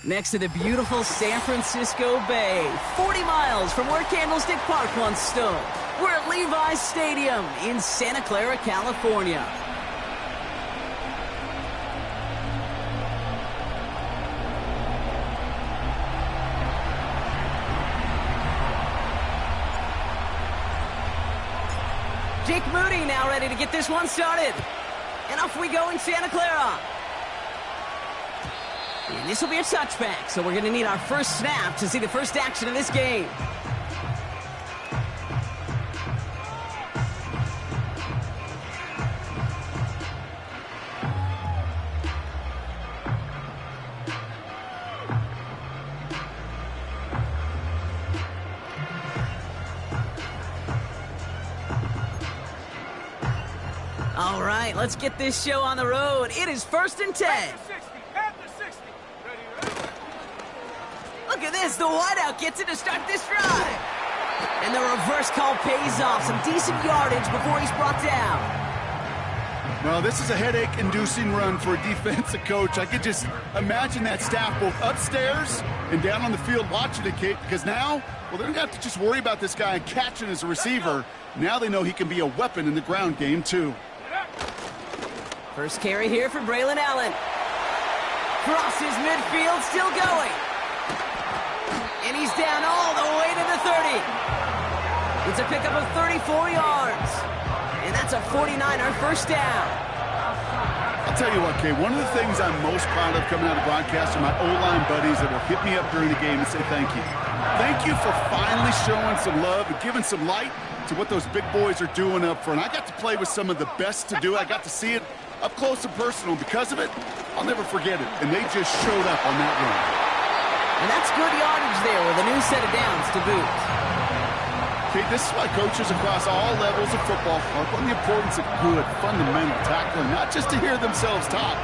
Next to the beautiful San Francisco Bay, 40 miles from where Candlestick Park once stood. We're at Levi's Stadium in Santa Clara, California. Jake Moody now ready to get this one started. And off we go in Santa Clara. And this will be a touchback, so we're going to need our first snap to see the first action of this game. All right, let's get this show on the road. It is 1st and 10. Look at this, the wideout gets it to start this drive. And the reverse call pays off. Some decent yardage before he's brought down. Well, this is a headache-inducing run for a defensive coach. I could just imagine that staff both upstairs and down on the field watching it, Kate, because now, well, they don't have to just worry about this guy catching as a receiver. Now they know he can be a weapon in the ground game, too. First carry here for Braylon Allen. Crosses midfield, still going. And he's down all the way to the 30. It's a pickup of 34 yards. And that's a 49er first down. I'll tell you what, Kay, one of the things I'm most proud of coming out of broadcast are my O-line buddies that will hit me up during the game and say thank you. Thank you for finally showing some love and giving some light to what those big boys are doing up front. I got to play with some of the best to do it. I got to see it up close and personal. Because of it, I'll never forget it. And they just showed up on that run. And that's good yardage there with a new set of downs to boot. Okay, this is why coaches across all levels of football harp on the importance of good, fundamental tackling, not just to hear themselves talk.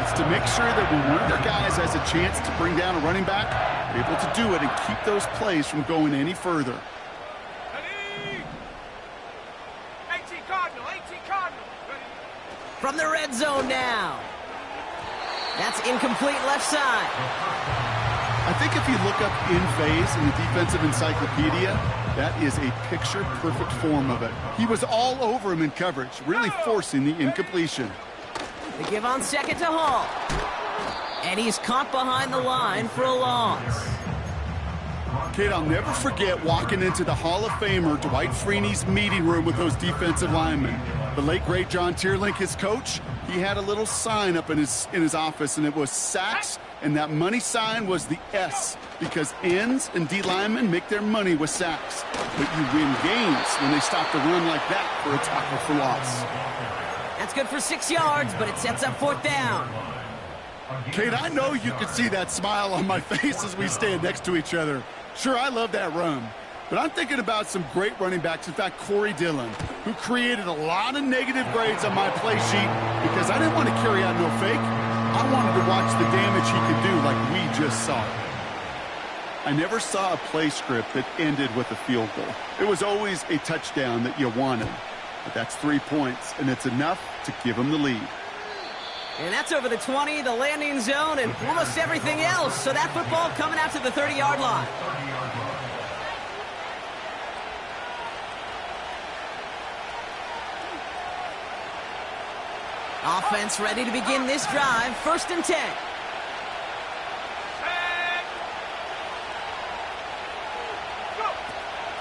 It's to make sure that when one of their guys has a chance to bring down a running back, they're able to do it and keep those plays from going any further. 18 Cardinal. From the red zone now. That's incomplete left side. I think if you look up in phase in the defensive encyclopedia, that is a picture-perfect form of it. He was all over him in coverage, really forcing the incompletion. They give on second to Hall. And he's caught behind the line for a loss. Kate, I'll never forget walking into the Hall of Famer Dwight Freeney's meeting room with those defensive linemen. The late, great John Tierlink, his coach, he had a little sign up in his office, and it was sacks, and that money sign was the S, because ends and D linemen make their money with sacks. But you win games when they stop the run like that for a tackle for loss. That's good for 6 yards, but it sets up 4th down. Kate, I know you can see that smile on my face as we stand next to each other. Sure, I love that run. But I'm thinking about some great running backs. In fact, Corey Dillon, who created a lot of negative grades on my play sheet because I didn't want to carry out no fake. I wanted to watch the damage he could do like we just saw. I never saw a play script that ended with a field goal. It was always a touchdown that you wanted. But that's 3 points, and it's enough to give them the lead. And that's over the 20, the landing zone, and almost everything else. So that football coming out to the 30-yard line. Offense ready to begin this drive. 1st and 10.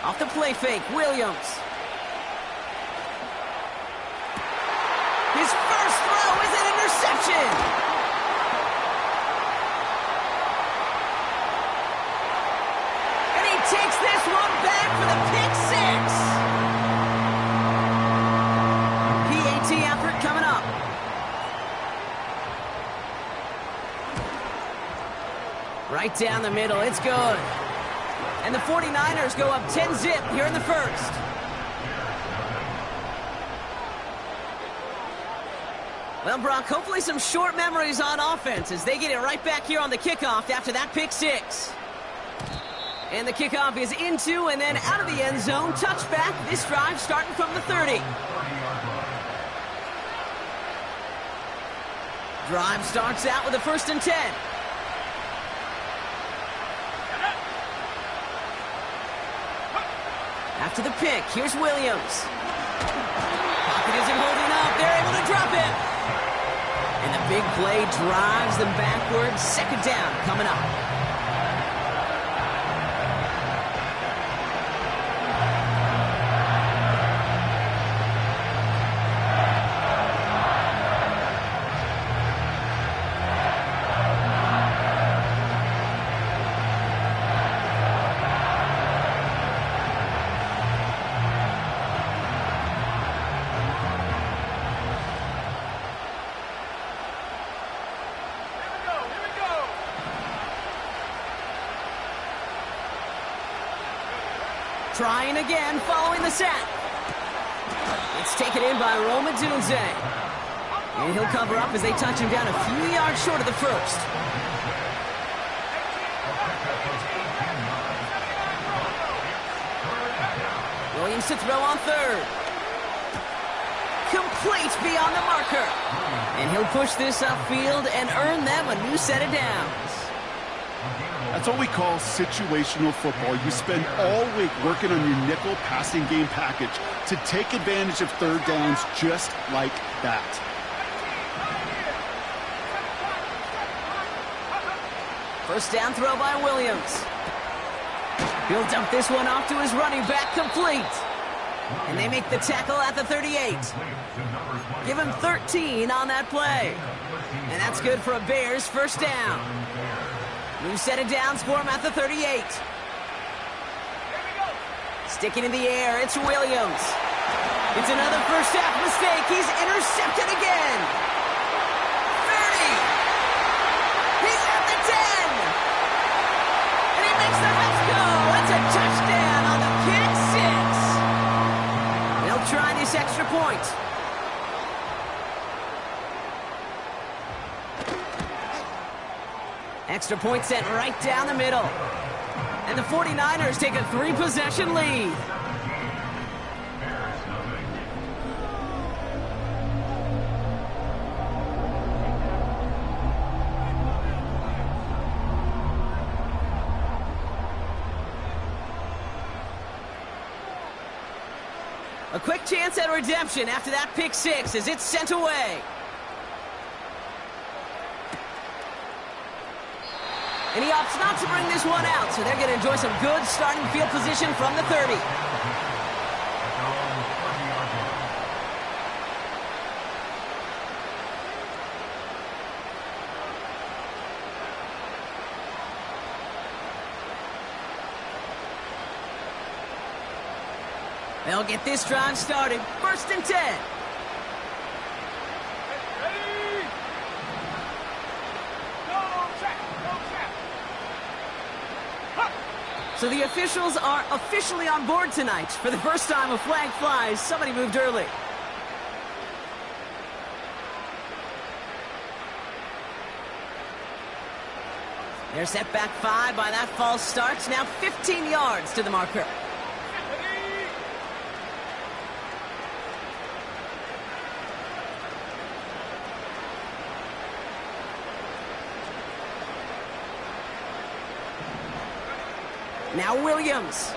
Off the play fake, Williams. His first throw is an interception. And he takes this one back for the pick 6. PAT effort coming up. Right down the middle, it's good. And the 49ers go up 10-zip here in the first. Well, Brock, hopefully some short memories on offense as they get it right back here on the kickoff after that pick 6. And the kickoff is into and then out of the end zone. Touchback, this drive starting from the 30. Drive starts out with a 1st and 10. After the pick, here's Williams. Pocket isn't holding up. They're able to drop it. And the big play drives them backwards. Second down coming up. Trying again, following the sack. It's taken in by Roma Dunze. And he'll cover up as they touch him down a few yards short of the first. Williams to throw on third. Complete beyond the marker. And he'll push this upfield and earn them a new set of downs. That's what we call situational football. You spend all week working on your nickel passing game package to take advantage of third downs just like that. First down throw by Williams. He'll dump this one off to his running back, complete. And they make the tackle at the 38. Give him 13 on that play. And that's good for a Bears first down. New set of downs for him at the 38. Sticking in the air, it's Williams. It's another first half mistake. He's intercepted again. 30. He's at the 10. And he makes the Reds go. It's a touchdown on the pick six. They'll try this extra point. Extra point sent right down the middle. And the 49ers take a 3-possession lead. A quick chance at redemption after that pick six as it's sent away. And he opts not to bring this one out, so they're going to enjoy some good starting field position from the 30. They'll get this drive started. First and 10. So the officials are officially on board tonight. For the first time, a flag flies. Somebody moved early. They're set back 5 by that false start. Now 15 yards to the marker. Now Williams.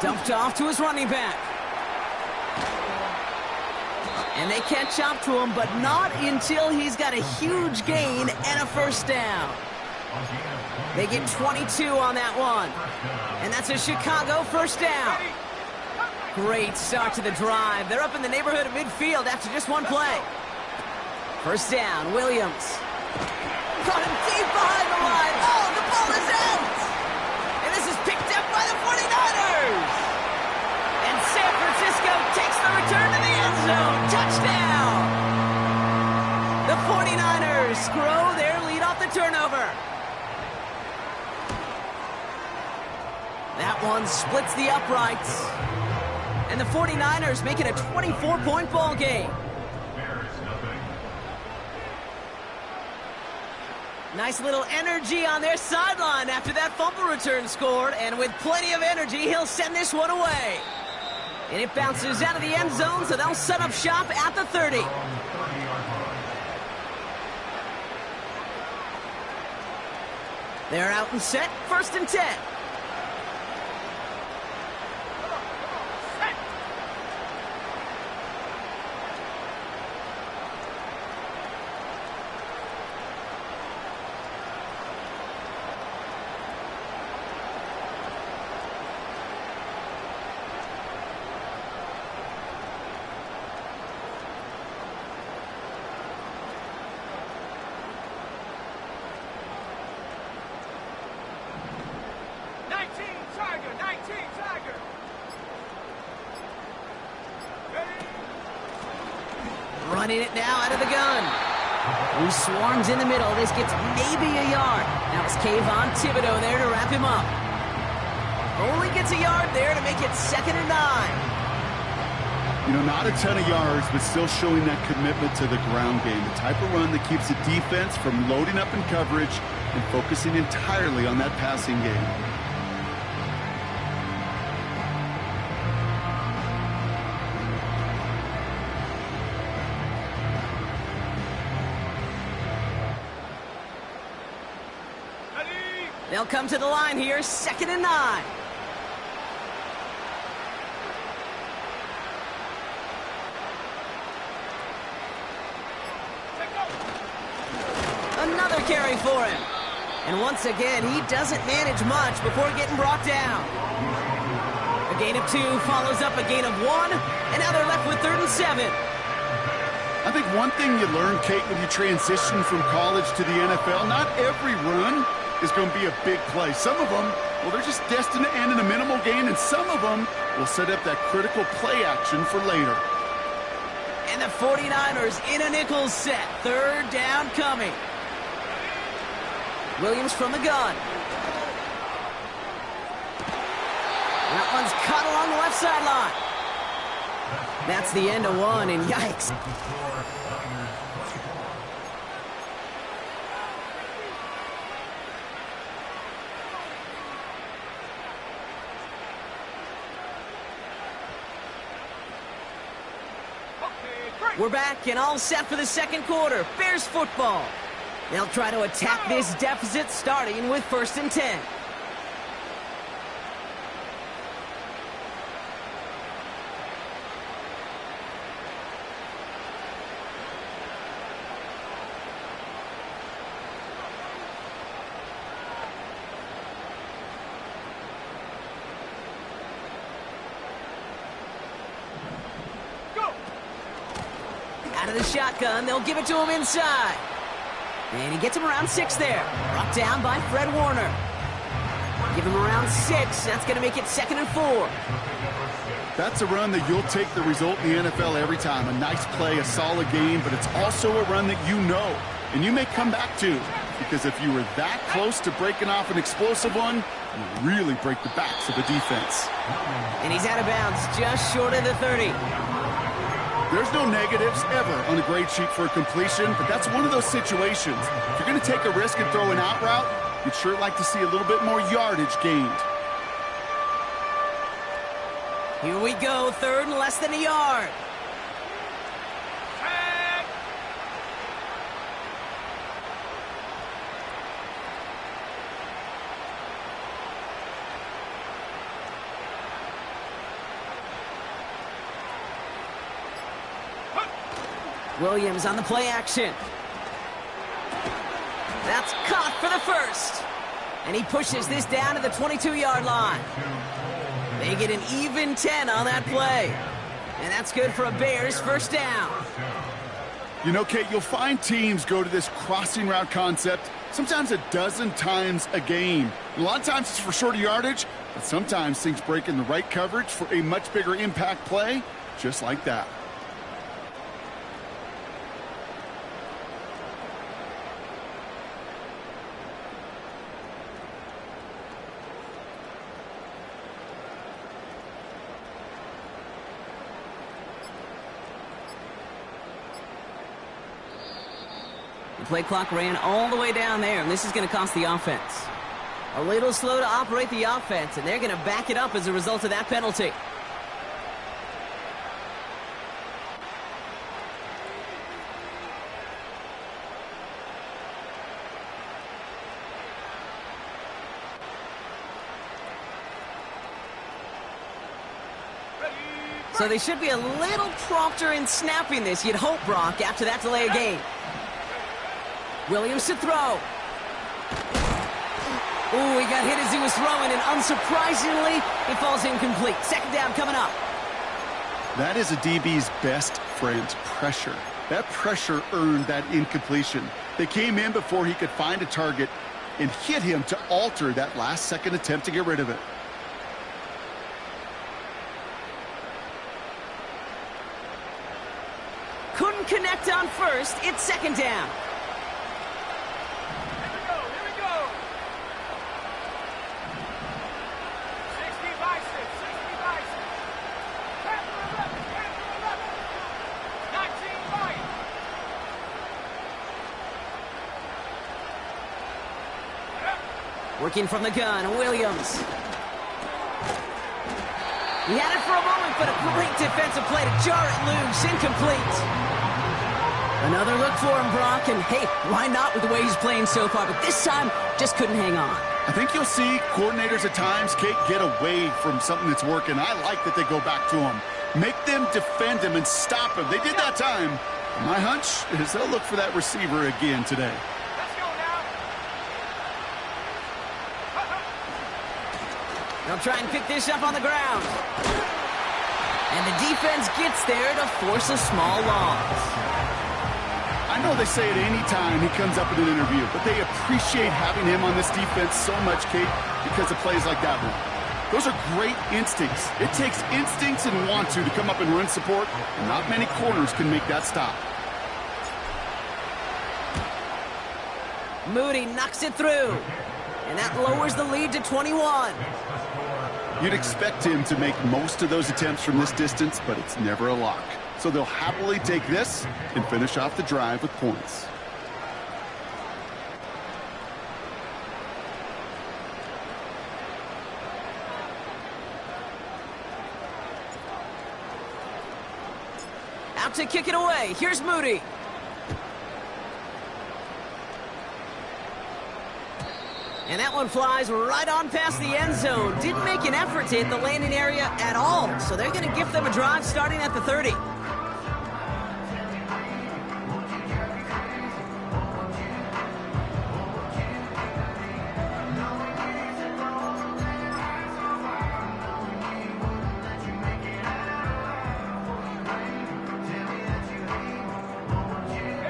Dumped off to his running back. And they catch up to him, but not until he's got a huge gain and a first down. They get 22 on that one. And that's a Chicago first down. Great start to the drive. They're up in the neighborhood of midfield after just one play. First down, Williams. Caught him deep behind the line. Oh, the ball is out! This is picked up by the 49ers. And San Francisco takes the return to the end zone. Touchdown. The 49ers grow their lead off the turnover. That one splits the uprights. And the 49ers make it a 24-point ball game. Nice little energy on their sideline after that fumble return scored. And with plenty of energy, he'll send this one away. And it bounces out of the end zone, so they'll set up shop at the 30. They're out and set, first and 10. Running it now out of the gun. Who swarms in the middle. This gets maybe a yard. That was Kayvon Thibodeau there to wrap him up. Only gets a yard there to make it 2nd and 9. You know, not a ton of yards, but still showing that commitment to the ground game. The type of run that keeps the defense from loading up in coverage and focusing entirely on that passing game. They'll come to the line here, 2nd and 9. Another carry for him. And once again, he doesn't manage much before getting brought down. A gain of 2 follows up a gain of 1, and now they're left with 3rd and 7. I think one thing you learn, Kate, when you transition from college to the NFL, not every run is going to be a big play. Some of them, well, they're just destined to end in a minimal gain, and some of them will set up that critical play action for later. And the 49ers in a nickel set. 3rd down coming. Williams from the gun. That one's cut along the left sideline. That's the end of 1, and yikes. We're back and all set for the 2nd quarter. Bears football. They'll try to attack this deficit starting with 1st and 10. Out of the shotgun, they'll give it to him inside. And he gets him around 6 there. Brought down by Fred Warner. Give him around 6. That's going to make it 2nd and 4. That's a run that you'll take the result in the NFL every time. A nice play, a solid game, but it's also a run that you know, and you may come back to. Because if you were that close to breaking off an explosive one, you really break the backs of the defense. And he's out of bounds, just short of the 30. There's no negatives ever on a grade sheet for a completion, but that's one of those situations. If you're going to take a risk and throw an out route, you'd sure like to see a little bit more yardage gained. Here we go, 3rd and less than a yard. Williams on the play action. That's caught for the 1st. And he pushes this down to the 22-yard line. They get an even 10 on that play. And that's good for a Bears 1st down. You know, Kate, you'll find teams go to this crossing route concept sometimes a dozen times a game. A lot of times it's for shorter yardage, but sometimes things break in the right coverage for a much bigger impact play, just like that. The play clock ran all the way down there, and this is going to cost the offense. A little slow to operate the offense, and they're going to back it up as a result of that penalty. So they should be a little prompter in snapping this, you'd hope, Brock, after that delay of game. Williams to throw. Ooh, he got hit as he was throwing, and unsurprisingly, it falls incomplete. 2nd down coming up. That is a DB's best friend, pressure. That pressure earned that incompletion. They came in before he could find a target and hit him to alter that last-second attempt to get rid of it. Couldn't connect sacked on first. It's second down. Here we go. 60 by 6, 60 by 6. Panther 11, Panther 11. 19 by. Working from the gun, Williams. He had it for a moment, but a great defensive play to jar it loose. Incomplete. Another look for him, Brock, and hey, why not with the way he's playing so far? But this time, just couldn't hang on. I think you'll see coordinators at times, Kate, get away from something that's working. I like that they go back to him. Make them defend him and stop him. They did that time. My hunch is they'll look for that receiver again today. Let's go now. They'll try and pick this up on the ground. And the defense gets there to force a small loss. I know they say it any time he comes up in an interview, but they appreciate having him on this defense so much, Kate, because of plays like that one. Those are great instincts. It takes instincts and want to come up and run support, and not many corners can make that stop. Moody knocks it through, and that lowers the lead to 21. You'd expect him to make most of those attempts from this distance, but it's never a lock. So they'll happily take this and finish off the drive with points. Out to kick it away. Here's Moody. And that one flies right on past the end zone. Didn't make an effort to hit the landing area at all. So they're going to gift them a drive starting at the 30. Here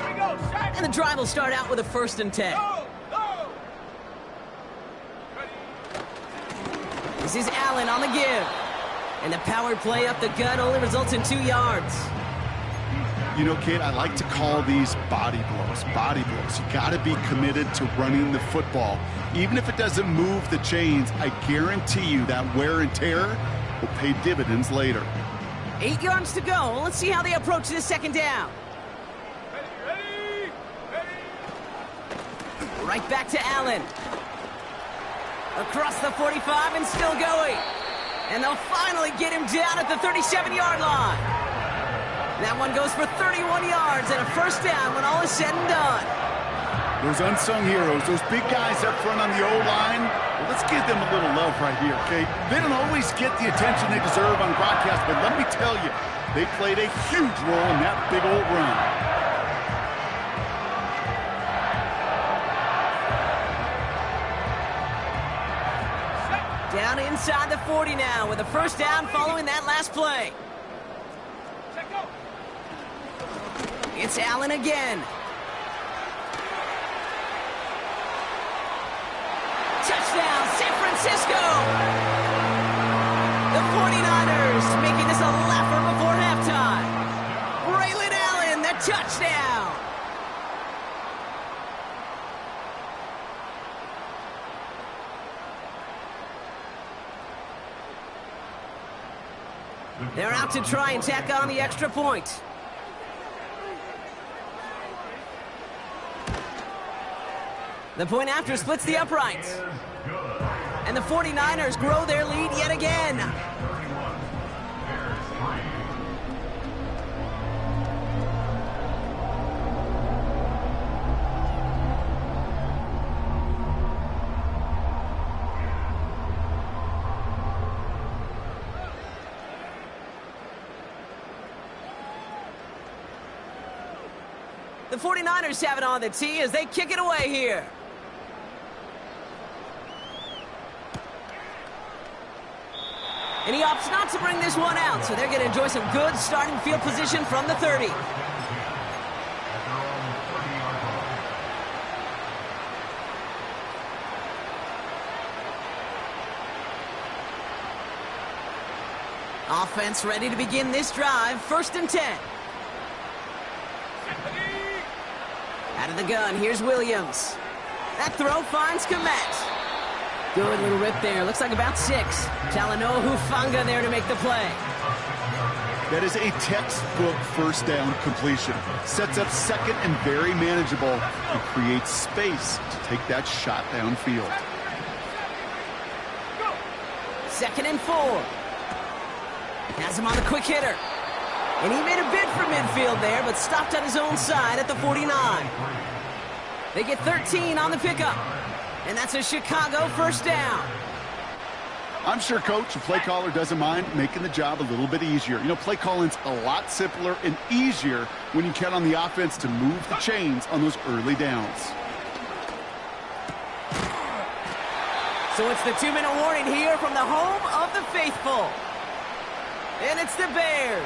we go. Set. And the drive will start out with a 1st and 10. Go. This is Allen on the give. And the power play up the gut only results in 2 yards. You know, Kate, I like to call these body blows. Body blows. You got to be committed to running the football. Even if it doesn't move the chains, I guarantee you that wear and tear will pay dividends later. 8 yards to go. Let's see how they approach this second down. Ready. Right back to Allen. Across the 45 and still going. And they'll finally get him down at the 37-yard line. That one goes for 31 yards and a 1st down when all is said and done. Those unsung heroes, those big guys up front on the O-line, well, let's give them a little love right here, okay? They don't always get the attention they deserve on broadcast, but let me tell you, they played a huge role in that big old run. Down inside the 40 now with a 1st down following that last play. Set, go. It's Allen again. Touchdown, San Francisco! The 49ers making this a laugher before halftime. Braylon Allen, the touchdown! They're out to try and tack on the extra point. The point after splits the uprights. And the 49ers grow their lead yet again. The 49ers have it on the tee as they kick it away here. And he opts not to bring this one out, so they're going to enjoy some good starting field position from the 30. Offense ready to begin this drive, 1st and 10. Out of the gun, here's Williams. That throw finds Komet. Good little rip there. Looks like about 6. Talanoa Hufanga there to make the play. That is a textbook first down completion. Sets up second and very manageable and creates space to take that shot downfield. 2nd and 4. Has him on the quick hitter. And he made a bid for midfield there, but stopped on his own side at the 49. They get 13 on the pickup. And that's a Chicago first down. I'm sure Coach, the play caller, doesn't mind making the job a little bit easier. You know, play calling's a lot simpler and easier when you count on the offense to move the chains on those early downs. So it's the 2-minute warning here from the home of the faithful. And it's the Bears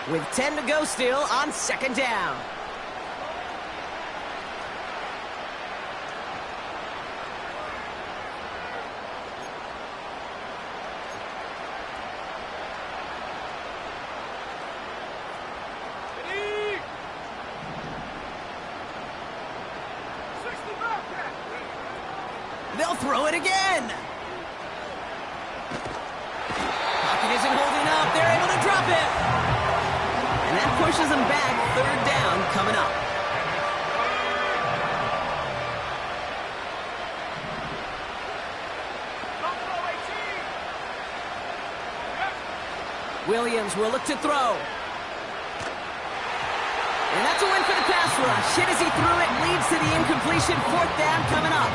with 10 to go still on 2nd down. They'll throw it again. Pocket isn't holding up. They're able to drop it. And that pushes them back. 3rd down coming up. Williams will look to throw. And that's a win for the pass rush. Hit as he threw it, leads to the incompletion. 4th down coming up.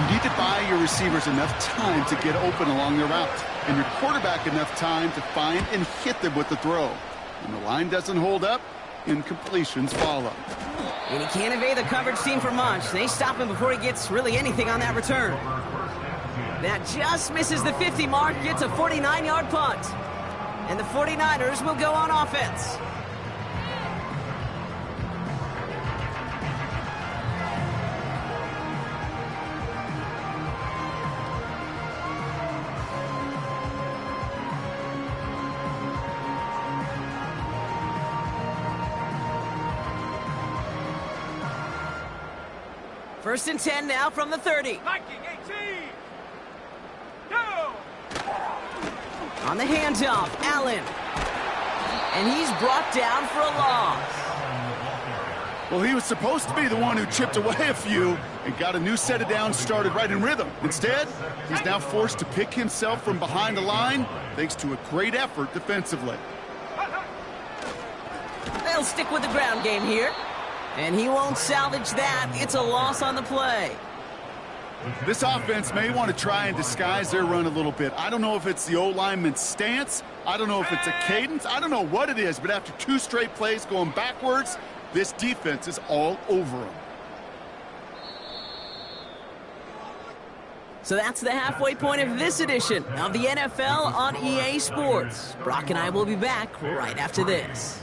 You need to buy your receivers enough time to get open along their route, and your quarterback enough time to find and hit them with the throw. When the line doesn't hold up, incompletions follow. And he can't evade the coverage team for much. They stop him before he gets really anything on that return. That just misses the 50 mark, gets a 49-yard punt. And the 49ers will go on offense. First and 10 now from the 30. Viking 18. Go. On the handoff, Allen. And he's brought down for a loss. Well, he was supposed to be the one who chipped away a few and got a new set of downs started right in rhythm. Instead, he's now forced to pick himself from behind the line thanks to a great effort defensively. They'll stick with the ground game here. And he won't salvage that. It's a loss on the play. This offense may want to try and disguise their run a little bit. I don't know if it's the O-lineman's stance. I don't know if it's a cadence. I don't know what it is, but after 2 straight plays going backwards, this defense is all over them. So that's the halfway point of this edition of the NFL on EA Sports. Brock and I will be back right after this.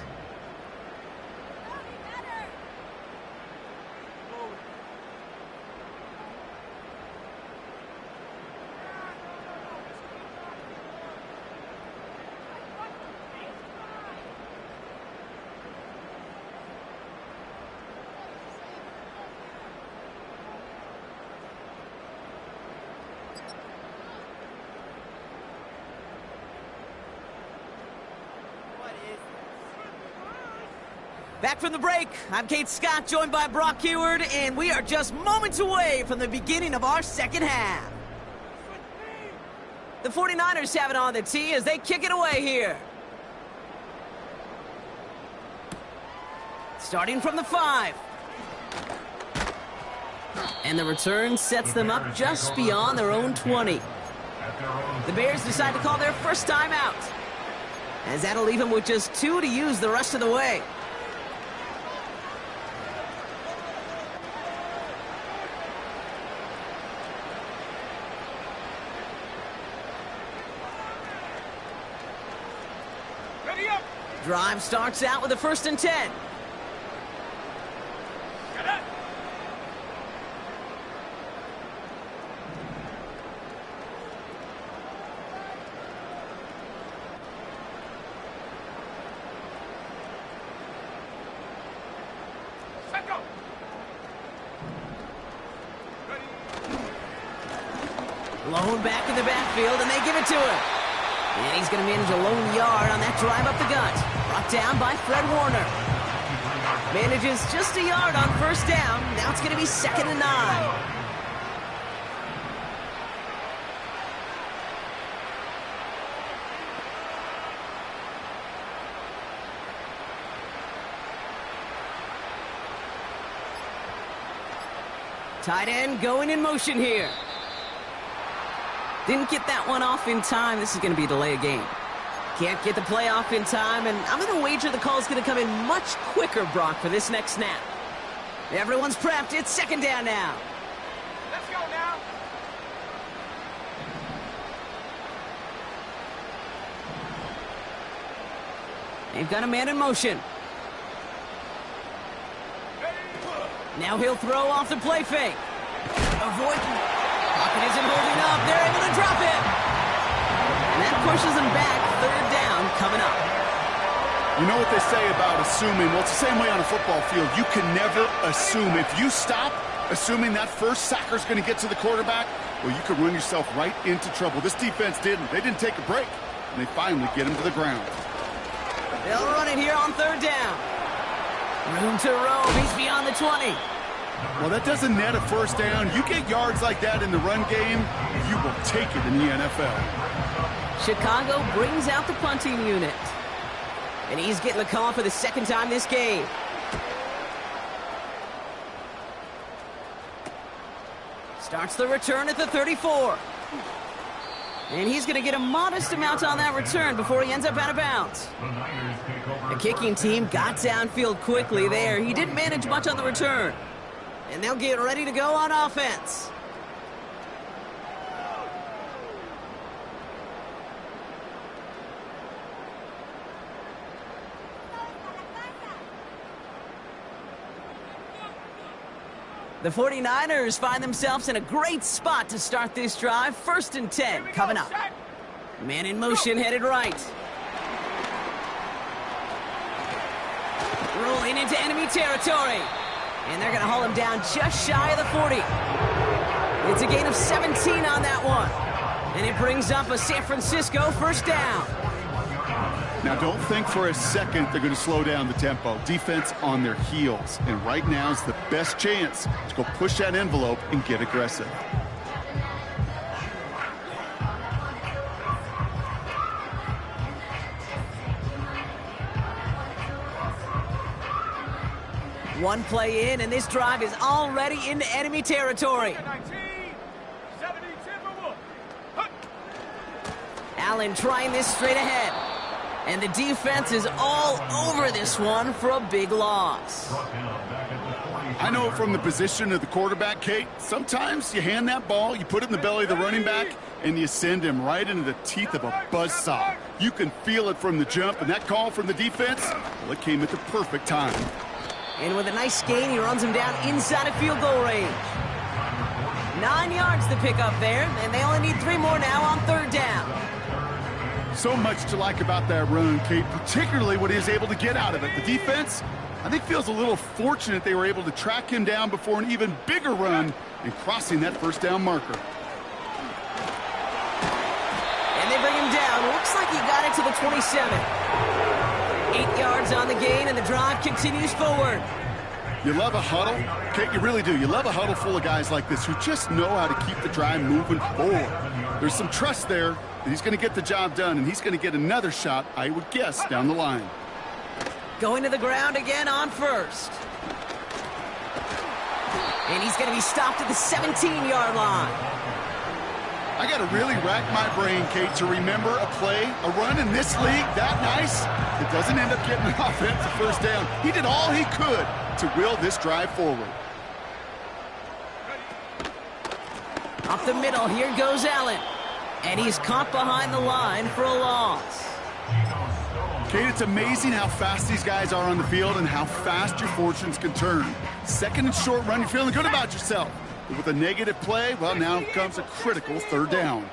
Back from the break, I'm Kate Scott, joined by Brock Heward, and we are just moments away from the beginning of our second half. The 49ers have it on the tee as they kick it away here. Starting from the 5. And the return sets them up just beyond their own 20. The Bears decide to call their first timeout, as that'll leave them with just 2 to use the rest of the way. Drive starts out with a 1st and 10. Set go. Lone back in the backfield, and they give it to him. And he's going to manage a lone yard on that drive up the gut. Brought down by Fred Warner. Manages just a yard on first down. Now it's going to be 2nd and 9. Tight end going in motion here. Didn't get that one off in time. This is going to be a delay of game. Can't get the play off in time, and I'm going to wager the call is going to come in much quicker, Brock, for this next snap. Everyone's prepped. It's 2nd down now. Let's go now. They've got a man in motion. Now he'll throw off the play fake. Avoid. Pocket isn't holding up. They're able to drop it. And that pushes them back. 3rd down coming up. You know what they say about assuming? Well, it's the same way on a football field. You can never assume. If you stop assuming that first sacker's going to get to the quarterback, well, you could run yourself right into trouble. This defense didn't. They didn't take a break, and they finally get him to the ground. They'll run it here on 3rd down. Room to roam. He's beyond the 20. Well, that doesn't net a first down. You get yards like that in the run game, you will take it in the NFL. Chicago brings out the punting unit. And he's getting the call for the 2nd time this game. Starts the return at the 34. And he's going to get a modest amount on that return before he ends up out of bounds. The kicking team got downfield quickly there. He didn't manage much on the return. And they'll get ready to go on offense. The 49ers find themselves in a great spot to start this drive. 1st and 10 coming up. Man in motion headed right. Rolling into enemy territory. And they're going to haul him down just shy of the 40. It's a gain of 17 on that one. And it brings up a San Francisco 1st down. Now, don't think for a second they're going to slow down the tempo. Defense on their heels. And right now is the best chance to go push that envelope and get aggressive. One play in, and this drive is already into enemy territory. 19, 70 Timberwolves. Allen trying this straight ahead. And the defense is all over this one for a big loss. I know from the position of the quarterback, Kate, sometimes you hand that ball, you put it in the belly of the running back, and you send him right into the teeth of a buzzsaw. You can feel it from the jump, and that call from the defense, well, it came at the perfect time. And with a nice gain, he runs him down inside of field goal range. 9 yards to pick up there, and they only need 3 more now on 3rd down. So much to like about that run, Kate, particularly what he was able to get out of it. The defense, I think, feels a little fortunate they were able to track him down before an even bigger run and crossing that 1st down marker. And they bring him down. Looks like he got it to the 27. 8 yards on the gain, and the drive continues forward. You love a huddle, Kate, you really do. You love a huddle full of guys like this who just know how to keep the drive moving forward. There's some trust there that he's going to get the job done, and he's going to get another shot, I would guess, down the line. Going to the ground again on 1st. And he's going to be stopped at the 17-yard line. I got to really rack my brain, Kate, to remember a play, a run in this league that nice that doesn't end up getting an offensive 1st down. He did all he could to will this drive forward. Up the middle, here goes Allen. And he's caught behind the line for a loss. Kate, it's amazing how fast these guys are on the field and how fast your fortunes can turn. 2nd and short run, you're feeling good about yourself. But with a negative play, well, now comes a critical 3rd down.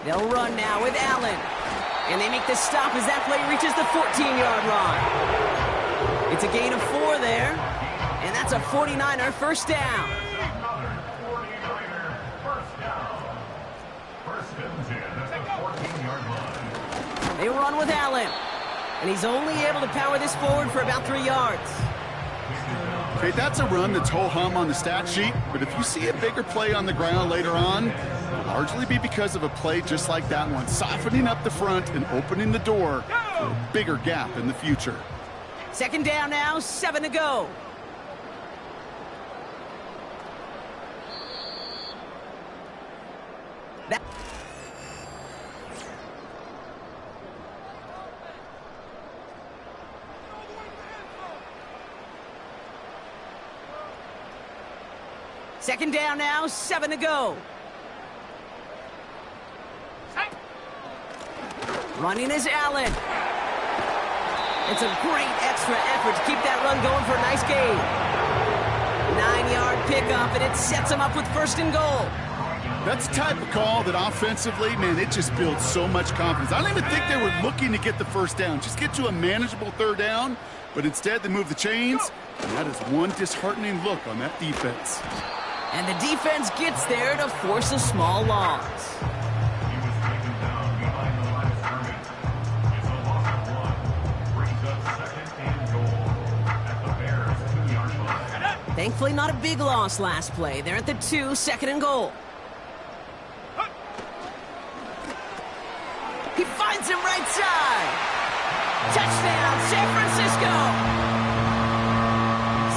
They'll run now with Allen. And they make the stop as that play reaches the 14-yard line. It's a gain of 4 there. And that's a 49er 1st down. They run with Allen. And he's only able to power this forward for about 3 yards. Okay, that's a run that's ho-hum on the stat sheet, but if you see a bigger play on the ground later on, it'll largely be because of a play just like that one, softening up the front and opening the door for a bigger gap in the future. 2nd down now, 7 to go. Second down now, 7 to go. Running is Allen. It's a great extra effort to keep that run going for a nice gain. 9-yard pickup, and it sets him up with 1st and goal. That's the type of call that offensively, man, it just builds so much confidence. I don't even think they were looking to get the 1st down. Just get to a manageable 3rd down, but instead they move the chains, and that is one disheartening look on that defense. And the defense gets there to force a small loss. Thankfully, not a big loss last play. They're at the 2, 2nd and goal. He finds him right side. Touchdown, San Francisco.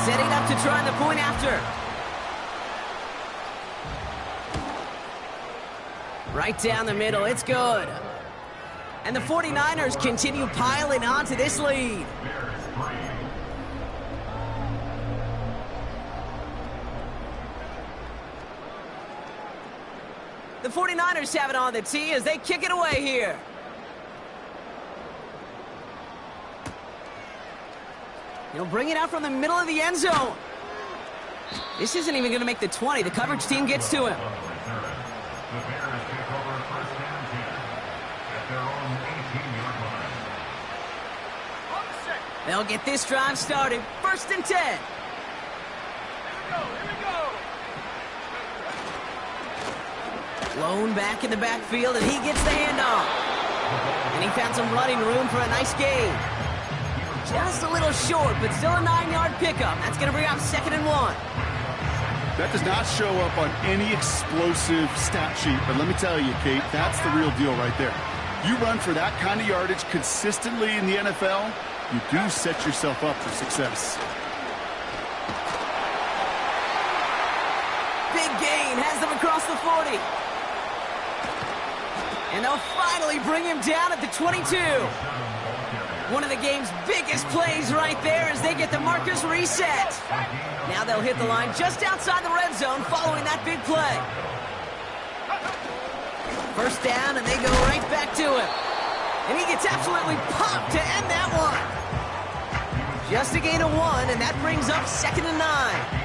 Setting up to try the point after. Right down the middle, it's good. And the 49ers continue piling on to this lead. The 49ers have it on the tee as they kick it away here. He'll bring it out from the middle of the end zone. This isn't even going to make the 20. The coverage team gets to him. They'll get this drive started. 1st and 10. Here we go. Lone back in the backfield, and he gets the handoff. And he found some running room for a nice gain. Just a little short, but still a 9-yard pickup. That's going to bring up 2nd and 1. That does not show up on any explosive stat sheet, but let me tell you, Kate, that's the real deal right there. You run for that kind of yardage consistently in the NFL, you do set yourself up for success. Big gain has them across the 40. And they'll finally bring him down at the 22. One of the game's biggest plays right there as they get the markers reset. Now they'll hit the line just outside the red zone following that big play. 1st down, and they go right back to him. And he gets absolutely popped to end that one. Just a gain of 1, and that brings up 2nd and 9.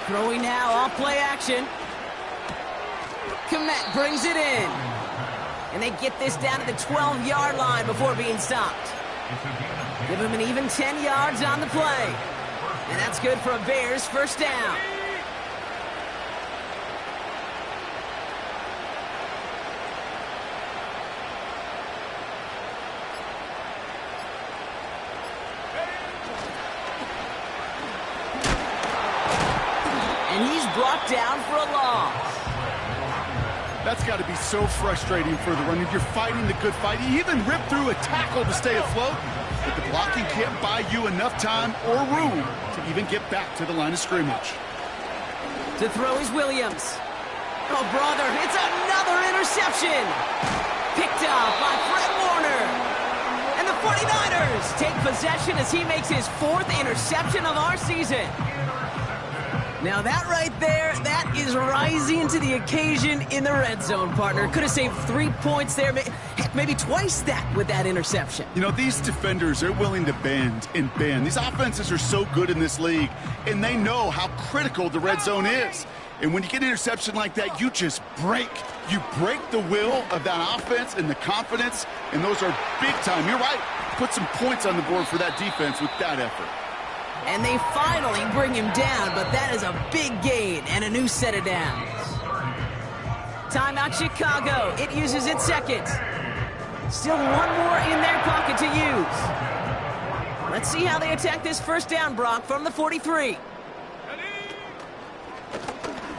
Throwing now, off play action. Komet brings it in. And they get this down to the 12-yard line before being stopped. Give him an even 10 yards on the play. And that's good for a Bears 1st down. And he's brought down for a loss. That's got to be so frustrating for the runner. You're fighting the good fight. You even rip through a tackle to stay afloat, but the blocking can't buy you enough time or room to even get back to the line of scrimmage. To throw is Williams. Oh, brother, it's another interception. Picked up by Fred Warner. And the 49ers take possession as he makes his 4th interception of our season. Now that right there, that is rising to the occasion in the red zone, partner. Could have saved 3 points there, heck, maybe twice that with that interception. You know, these defenders, they're willing to bend and bend. These offenses are so good in this league, and they know how critical the red zone is. And when you get an interception like that, you just break. You break the will of that offense and the confidence, and those are big time. You're right. Put some points on the board for that defense with that effort. And they finally bring him down, but that is a big gain and a new set of downs. Timeout Chicago. It uses its second. Still one more in their pocket to use. Let's see how they attack this first down, Brock, from the 43.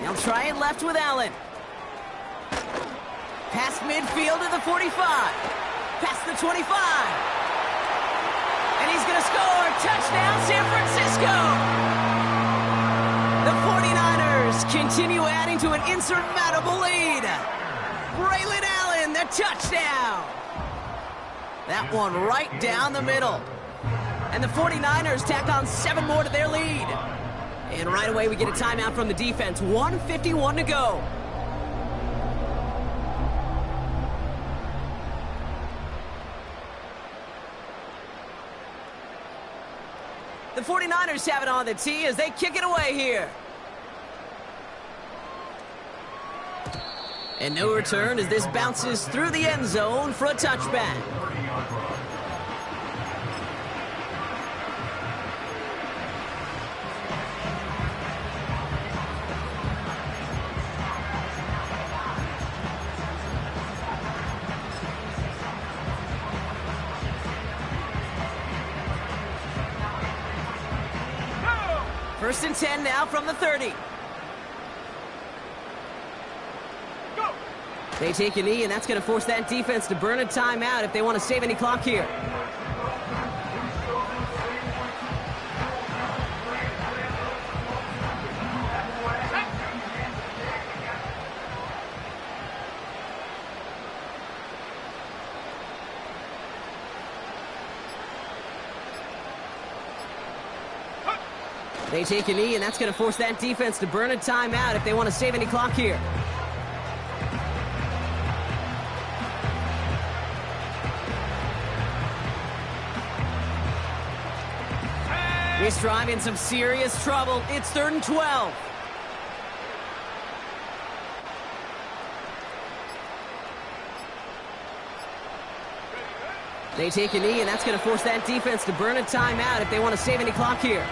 They'll try it left with Allen. Past midfield to the 45. Past the 25. And he's going to score. Touchdown, San Francisco. The 49ers continue adding to an insurmountable lead. Braylon Allen, the touchdown. That one right down the middle. And the 49ers tack on 7 more to their lead. And right away we get a timeout from the defense. 1:51 to go. The 49ers have it on the tee as they kick it away here. And no return as this bounces through the end zone for a touchback. First and 10 now from the 30. Go! They take a knee, and that's going to force that defense to burn a timeout if they want to save any clock here. They take a knee, and that's going to force that defense to burn a timeout if they want to save any clock here. This drive in some serious trouble. It's 3rd and 12. They take a knee, and that's going to force that defense to burn a timeout if they want to save any clock here.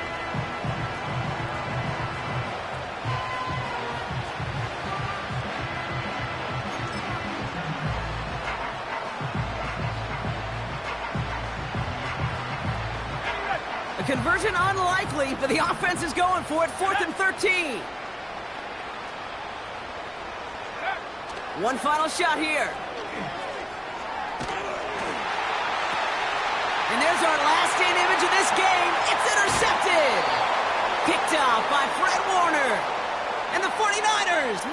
A conversion unlikely, but the offense is going for it. 4th and 13. One final shot here. And there's our last-in image of this game. It's intercepted. Picked off by Fred Warner. And the 49ers